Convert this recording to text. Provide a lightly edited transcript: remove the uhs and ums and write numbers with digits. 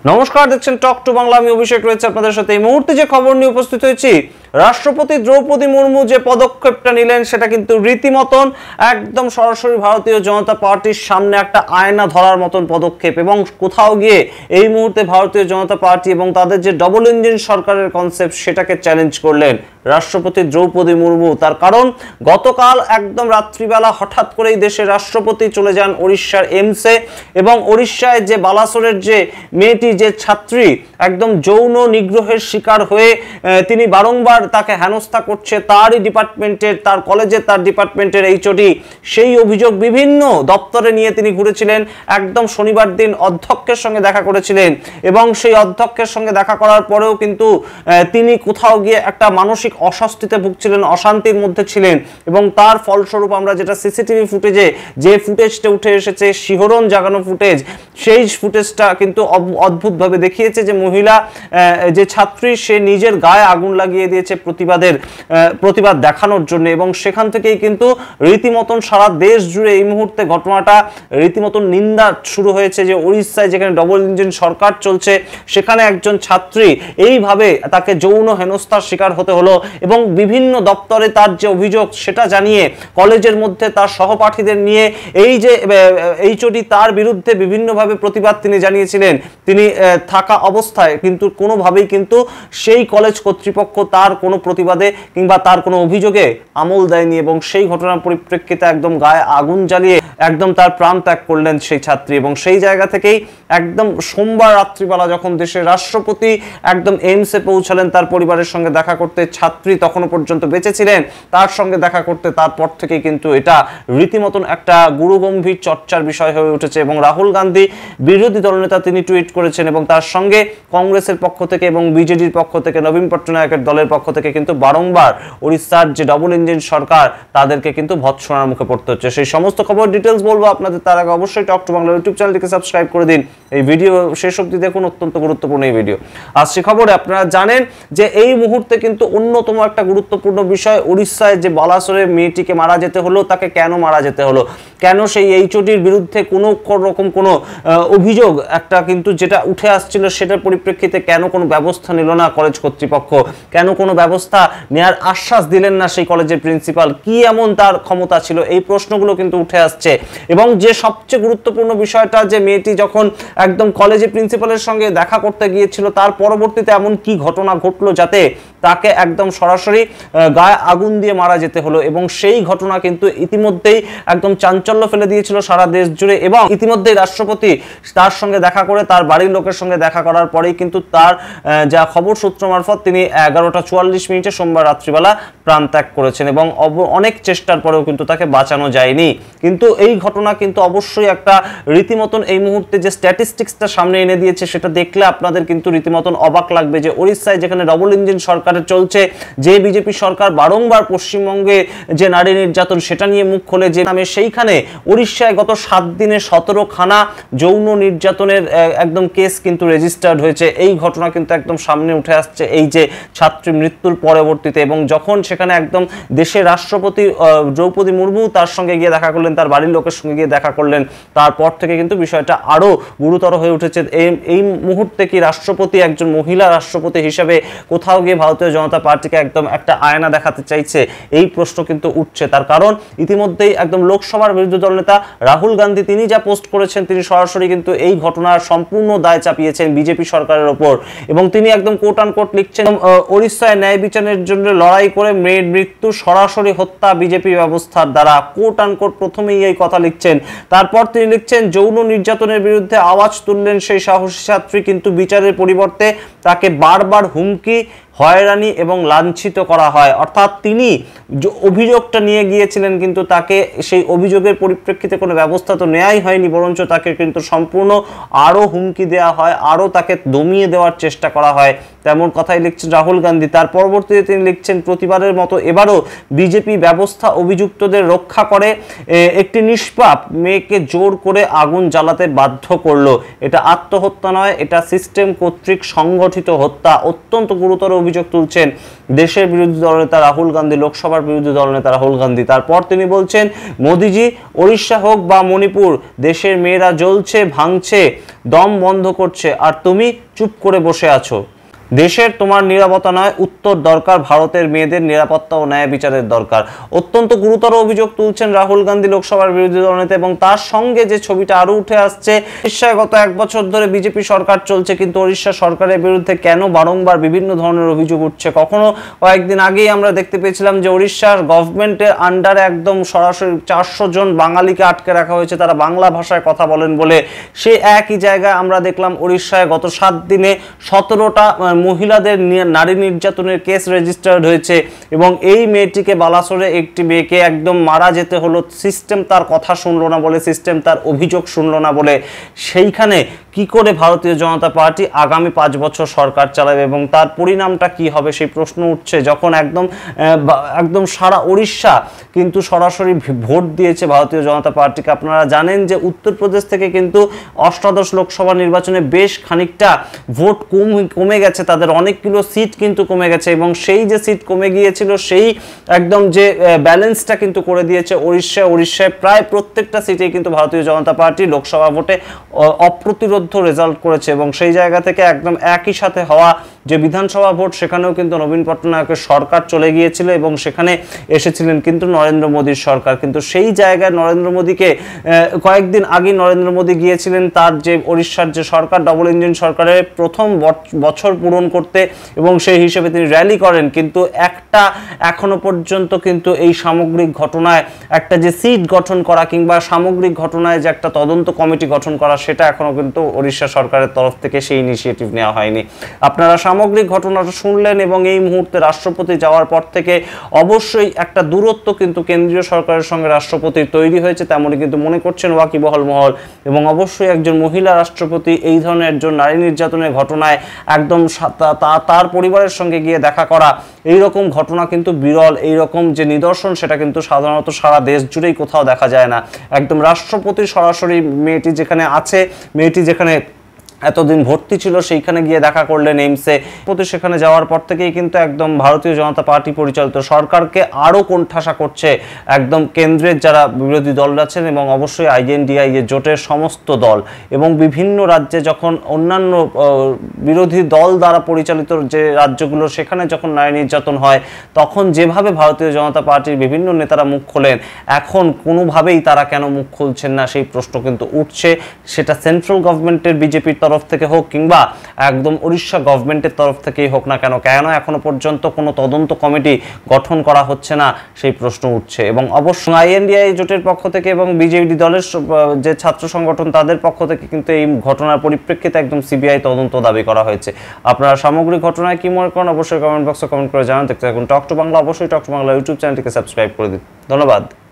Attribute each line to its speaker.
Speaker 1: নমস্কার, দেখছেন talk to Bangla. আমি অভিষেক রয়েছে আপনাদের সাথে। এই মুহূর্তে যে খবর নিয়ে উপস্থিত হয়েছি, রাষ্ট্রপতি দ্রৌপদী মুর্মু যে পদক্ষেপটা নিলেন সেটা কিন্তু রীতিমতন একদম সরাসরি ভারতীয় জনতা পার্টির সামনে একটা আয়না ধরার মতন পদক্ষেপ। এবং কোথাও গিয়ে এই মুহূর্তে ভারতীয় জনতা পার্টি এবং তাদের যে ডবল ইঞ্জিন সরকারের কনসেপ্ট সেটাকে চ্যালেঞ্জ করলেন রাষ্ট্রপতি দ্রৌপদী মুর্মু। তার কারণ গতকাল একদম রাত্রিবেলা হঠাৎ করেই দেশের রাষ্ট্রপতি চলে যান উড়িষ্যার এমসে, এবং উড়িষ্যায় যে বালাসোরের যে মেয়েটি, যে ছাত্রী একদম যৌন নিগ্রহের শিকার হয়ে তিনি বারংবার তাকে হেনস্থা করছে, তারই ডিপার্টমেন্টের, তার কলেজের, তার ডিপার্টমেন্টের এইচওডি সেই অভিযোগ বিভিন্ন দপ্তরে নিয়ে তিনি ঘুরেছিলেন। একদম শনিবার দিন অধ্যক্ষের সঙ্গে দেখা করেছিলেন, এবং সেই অধ্যক্ষের সঙ্গে দেখা করার পরেও কিন্তু তিনি কোথাও গিয়ে একটা মানসিক অস্বস্তিতে ভুগছিলেন, অশান্তির মধ্যে ছিলেন। এবং তার ফলস্বরূপ আমরা যেটা সিসিটিভি ফুটেজে যে ফুটেজটা উঠে এসেছে, শিহরণ জাগানো ফুটেজ, সেই ফুটেজটা কিন্তু অদ্ভুতভাবে দেখিয়েছে যে মহিলা যে ছাত্রী সে নিজের গায়ে আগুন লাগিয়ে দিয়েছে প্রতিবাদ দেখানোর জন্য। এবং সেখান থেকেই কিন্তু রীতিমতন সারা দেশ জুড়ে এই মুহূর্তে ঘটনাটা রীতিমতন নিন্দা শুরু হয়েছে যে উড়িষ্যায় যেখানে ডবল ইঞ্জিন সরকার চলছে সেখানে একজন ছাত্রী এইভাবে তাকে যৌন হেনস্থার শিকার হতে হলো। এবং বিভিন্ন দপ্তরে তার যে অভিযোগ সেটা জানিয়ে কলেজের মধ্যে তার সহপাঠীদের নিয়ে এই যে এইচওডি তার বিরুদ্ধে বিভিন্নভাবে প্রতিবাদ তিনি জানিয়েছিলেন। তিনি থাকা অবস্থায় কিন্তু কোনোভাবেই কিন্তু সেই কলেজ কর্তৃপক্ষ তার কোনো প্রতিবাদে কিংবা তার কোনো অভিযোগে আমল দেয়নি, এবং সেই ঘটনার পরিপ্রেক্ষিতে একদম গায়ে আগুন জ্বালিয়ে একদম তার প্রাণ ত্যাগ করলেন সেই ছাত্রী। এবং সেই জায়গা থেকেই একদম সোমবার রাত্রিবেলা যখন দেশের রাষ্ট্রপতি একদম এইমসে পৌঁছালেন তার পরিবারের সঙ্গে দেখা করতে, ছাত্রী তখনও পর্যন্ত বেঁচে ছিলেন, তার সঙ্গে দেখা করতে, তারপর থেকে কিন্তু এটা রীতিমতন একটা গুরুগম্ভীর চর্চার বিষয় হয়ে উঠেছে। এবং রাহুল গান্ধী, বিরোধী দলনেতা, তিনি টুইট করেছেন, এবং তার সঙ্গে কংগ্রেসের পক্ষ থেকে এবং বিজেডির পক্ষ থেকে, নবীন পট্টনায়কের দলের পক্ষ থেকে কিন্তু বারংবার উড়িষ্যার যে ডবল ইঞ্জিন সরকার তাদেরকে কিন্তু ভৎসনার মুখে পড়তে হচ্ছে। সেই সমস্ত খবর ডিটেলস বলবো আপনাদের, তার আগে অবশ্যই টক টু বাংলা ইউটিউব চ্যানেলটিকে সাবস্ক্রাইব করে দিন। এই ভিডিও শেষ অবধি দেখুন, অত্যন্ত গুরুত্বপূর্ণ এই ভিডিও। আসছে খবরে, আপনারা জানেন যে এই মুহূর্তে কিন্তু অন্যতম একটা গুরুত্বপূর্ণ বিষয়, উড়িষ্যায় যে বালাসোরের মেয়েটিকে মারা যেতে হলো, তাকে কেন মারা যেতে হলো, কেন সেই এইচওডির বিরুদ্ধে কোনো রকম কোনো অভিযোগ একটা কিন্তু যেটা উঠে আসছিল সেটার পরিপ্রেক্ষিতে কেন কোনো ব্যবস্থা নিল না কলেজ কর্তৃপক্ষ, কেন কোনো ব্যবস্থা নেওয়ার আশ্বাস দিলেন না সেই কলেজের প্রিন্সিপাল, কি এমন তার ক্ষমতা ছিল, এই প্রশ্নগুলো কিন্তু উঠে আসছে। এবং যে সবচেয়ে গুরুত্বপূর্ণ বিষয়টা, যে মেয়েটি যখন একদম কলেজের প্রিন্সিপালের সঙ্গে দেখা করতে গিয়েছিল তার পরবর্তীতে এমন কি ঘটনা ঘটলো যাতে তাকে একদম সরাসরি গায়ে আগুন দিয়ে মারা যেতে হলো। এবং সেই ঘটনা কিন্তু ইতিমধ্যেই একদম চাঞ্চল্য ফেলে দিয়েছিল সারা দেশ জুড়ে। এবং ইতিমধ্যেই রাষ্ট্রপতি তার সঙ্গে দেখা করে, তার বাড়ির লোকের সঙ্গে দেখা করার পরেই কিন্তু তার যা খবর সূত্র মারফত তিনি 11:44 সোমবার রাত্রিবেলা প্রাণ ত্যাগ করেছেন। এবং অনেক চেষ্টার পরেও কিন্তু তাকে বাঁচানো যায়নি। কিন্তু এই ঘটনা কিন্তু অবশ্যই একটা রীতিমতন এই মুহূর্তে যে স্ট্যাটিস্টিক্সটা সামনে এনে দিয়েছে সেটা দেখলে আপনাদের কিন্তু রীতিমতন অবাক লাগবে যে উড়িষ্যায় যেখানে ডবল ইঞ্জিন সরকারের চলছে, যে বিজেপি সরকার বারংবার পশ্চিমবঙ্গে যে নারী নির্যাতন সেটা নিয়ে মুখ খোলে যে নামে, সেইখানে উড়িষ্যায় গত 7 দিনে 17খানা যৌন নির্যাতনের একদম কেস কিন্তু রেজিস্টার্ড হয়েছে। এই ঘটনা কিন্তু একদম সামনে উঠে আসছে এই যে ছাত্রী মৃত্যুর পরবর্তীতে। এবং যখন সেখানে একদম দেশের রাষ্ট্রপতি দ্রৌপদী মুর্মু তার সঙ্গে গিয়ে দেখা করলেন, তার বাড়ির লোকের সঙ্গে গিয়ে দেখা করলেন, তারপর থেকে কিন্তু বিষয়টা আরো গুরুতর হয়ে উঠেছে। এই মুহূর্তে কি রাষ্ট্রপতি একজন মহিলা রাষ্ট্রপতি হিসেবে কোথাও গিয়ে ভারতীয় জনতা পার্টিকে একদম একটা আয়না দেখাতে চাইছে, এই প্রশ্ন কিন্তু উঠছে। তার কারণ ইতিমধ্যেই একদম লোকসভার বিরোধী দলনেতা রাহুল গান্ধী তিনি যা পোস্ট করেছেন, তিনি সরাসরি কিন্তু এই ঘটনার সম্পূর্ণ দায় চাপিয়েছেন বিজেপি সরকারের ওপর। এবং তিনি একদম কোট আন কোট লিখছেন, ওড়িশায় ন্যায় বিচারের জন্য লড়াই করে মেয়ের মৃত্যু সরাসরি হত্যা বিজেপি ব্যবস্থার দ্বারা, কোট আন কোট প্রথমেই এই কথা লিখছেন। তারপর তিনি লিখছেন, যৌন নির্যাতনের বিরুদ্ধে আওয়াজ তুললেন সেই সাহসী ছাত্রী, কিন্তু বিচারের পরিবর্তে তাকে বারবার হুমকি, হয়রানি এবং লাঞ্ছিত করা হয়। অর্থাৎ তিনি অভিযোগটা নিয়ে গিয়েছিলেন, কিন্তু তাকে সেই অভিযোগের পরিপ্রেক্ষিতে কোনো ব্যবস্থা তো নেওয়াই হয়নি, বরঞ্চ তাকে কিন্তু সম্পূর্ণ আরও হুমকি দেওয়া হয়, আরও তাকে দমিয়ে দেওয়ার চেষ্টা করা হয়, তেমন কথাই লিখছেন রাহুল গান্ধী। তার পরবর্তীতে তিনি লিখছেন, প্রতিবারের মতো এবারও বিজেপি ব্যবস্থা অভিযুক্তদের রক্ষা করে একটি নিষ্পাপ মেয়েকে জোর করে আগুন জ্বালাতে বাধ্য করলো। এটা আত্মহত্যা নয়, এটা সিস্টেম কর্তৃক সংগঠিত হত্যা। অত্যন্ত গুরুতর অভিযোগ তুলছেন দেশের বিরোধী দলনেতা রাহুল গান্ধী, লোকসভার বিরোধী দলনেতা রাহুল গান্ধী। তারপর তিনি বলছেন, মোদিজি, ওড়িশা হোক বা মণিপুর, দেশের মেয়েরা জ্বলছে, ভাঙছে, দম বন্ধ করছে, আর তুমি চুপ করে বসে আছো। দেশের তোমার নিরাপত্তা নয়, উত্তর দরকার, ভারতের মেয়েদের নিরাপত্তা ও ন্যায় বিচারের দরকার। অত্যন্ত গুরুতর অভিযোগ তুলছেন রাহুল গান্ধী, লোকসভার বিরোধী দলনেতা। এবং তার সঙ্গে যে ছবিটা আরো উঠে আসছে, উড়িষ্যায় গত 1 বছর ধরে বিজেপি সরকার চলছে, কিন্তু উড়িষ্যা সরকারের বিরুদ্ধে কেন বারংবার বিভিন্ন ধরনের অভিযোগ উঠছে। কখনো কয়েকদিন আগেই আমরা দেখতে পেয়েছিলাম যে উড়িষ্যার গভর্নমেন্টের আন্ডারে একদম সরাসরি 400 জন বাঙালিকে আটকে রাখা হয়েছে, তারা বাংলা ভাষায় কথা বলেন বলে। সে একই জায়গায় আমরা দেখলাম উড়িষ্যায় গত 7 দিনে 17টা মহিলাদের নারী নির্যাতনের কেস রেজিস্টার্ড হয়েছে, এবং এই মেয়েটিকে বালাসোরে একটি মেয়েকে একদম মারা যেতে হলো, সিস্টেম তার কথা শুনলো না বলে, সিস্টেম তার অভিযোগ শুনলো না বলে। সেইখানে কি করে ভারতীয় জনতা পার্টি আগামী 5 বছর সরকার চালাবে এবং তার পরিণামটা কি হবে সেই প্রশ্ন উঠছে, যখন একদম সারা উড়িষ্যা কিন্তু সরাসরি ভোট দিয়েছে ভারতীয় জনতা পার্টিকে। আপনারা জানেন যে উত্তরপ্রদেশ থেকে কিন্তু অষ্টাদশ লোকসভা নির্বাচনে বেশ খানিকটা ভোট কমে গেছে, তাদের অনেকগুলো সিট কিন্তু কমে গেছে, এবং সেই যে সিট কমে গিয়েছিল সেই একদম যে ব্যালেন্সটা কিন্তু করে দিয়েছে উড়িষ্যায় প্রায় প্রত্যেকটা সিটেই কিন্তু ভারতীয় জনতা পার্টি লোকসভা ভোটে অপ্রতিরোধ রেজাল্ট করেছে। এবং সেই জায়গা থেকে একদম একই সাথে হওয়া যে বিধানসভা ভোট, সেখানেও কিন্তু নবীন পট্টনায়কের সরকার চলে গিয়েছিল এবং সেখানে এসেছিলেন কিন্তু নরেন্দ্র মোদীর সরকার। কিন্তু সেই জায়গায় নরেন্দ্র মোদীকে কয়েকদিন আগে নরেন্দ্র মোদী গিয়েছিলেন তার যে উড়িষ্যার যে সরকার, ডবল ইঞ্জিন সরকারের প্রথম বছর পূরণ করতে, এবং সেই হিসেবে তিনি র্যালি করেন। কিন্তু একটা এখনো পর্যন্ত কিন্তু এই সামগ্রিক ঘটনায় একটা যে সিট গঠন করা কিংবা সামগ্রিক ঘটনায় যে একটা তদন্ত কমিটি গঠন করা, সেটা এখনো কিন্তু উড়িষ্যা সরকারের তরফ থেকে সেই ইনিশিয়েটিভ নেওয়া হয়নি। আপনারা সামগ্রিক ঘটনাটা শুনলেন, এবং এই মুহূর্তে রাষ্ট্রপতি যাওয়ার পর থেকে অবশ্যই একটা দূরত্ব কিন্তু কেন্দ্রীয় সরকারের সঙ্গে রাষ্ট্রপতির তৈরি হয়েছে, তেমনই কিন্তু মনে করছেন ওয়াকিবহাল মহল। এবং অবশ্যই একজন মহিলা রাষ্ট্রপতি এই ধরনের একজন নারী নির্যাতনের ঘটনায় একদম তার পরিবারের সঙ্গে গিয়ে দেখা করা, এই রকম ঘটনা কিন্তু বিরল। এই রকম যে নিদর্শন, সেটা কিন্তু সাধারণত সারা দেশ জুড়েই কোথাও দেখা যায় না। একদম রাষ্ট্রপতি সরাসরি মেয়েটি যেখানে আছে, মেয়েটি যেখানে এতদিন ভর্তি ছিল, সেইখানে গিয়ে দেখা করলেন এইমসে। সেখানে যাওয়ার পর থেকেই কিন্তু একদম ভারতীয় জনতা পার্টি পরিচালিত সরকারকে আরও কোণঠাসা করছে একদম কেন্দ্রের যারা বিরোধী দল আছেন, এবং অবশ্যই আইএনডিআই জোটের সমস্ত দল। এবং বিভিন্ন রাজ্যে যখন অন্যান্য বিরোধী দল দ্বারা পরিচালিত যে রাজ্যগুলো, সেখানে যখন নারী নির্যাতন হয়, তখন যেভাবে ভারতীয় জনতা পার্টির বিভিন্ন নেতারা মুখ খোলেন, এখন কোনোভাবেই তারা কেন মুখ খুলছেন না সেই প্রশ্ন কিন্তু উঠছে। সেটা সেন্ট্রাল গভর্নমেন্টের বিজেপির তরফ থেকে হোক কিংবা একদম উড়িষ্যা গভর্নমেন্টের তরফ থেকেই হোক না কেন, এখনো পর্যন্ত কোনো তদন্ত কমিটি গঠন করা হচ্ছে না সেই প্রশ্ন উঠছে। এবং অবশ্যই আইএনডিআই জোটের পক্ষ থেকে এবং বিজেপি দলের যে ছাত্র সংগঠন, তাদের পক্ষ থেকে কিন্তু এই ঘটনার পরিপ্রেক্ষিতে একদম সিবিআই তদন্ত দাবি করা হয়েছে। আপনারা সামগ্রিক ঘটনায় কি মনে করেন অবশ্যই কমেন্ট বক্সে কমেন্ট করে জানান। দেখতে থাকুন টক টু বাংলা। অবশ্যই টক টু বাংলা ইউটিউব চ্যানেলটিকে সাবস্ক্রাইব করে দিন। ধন্যবাদ।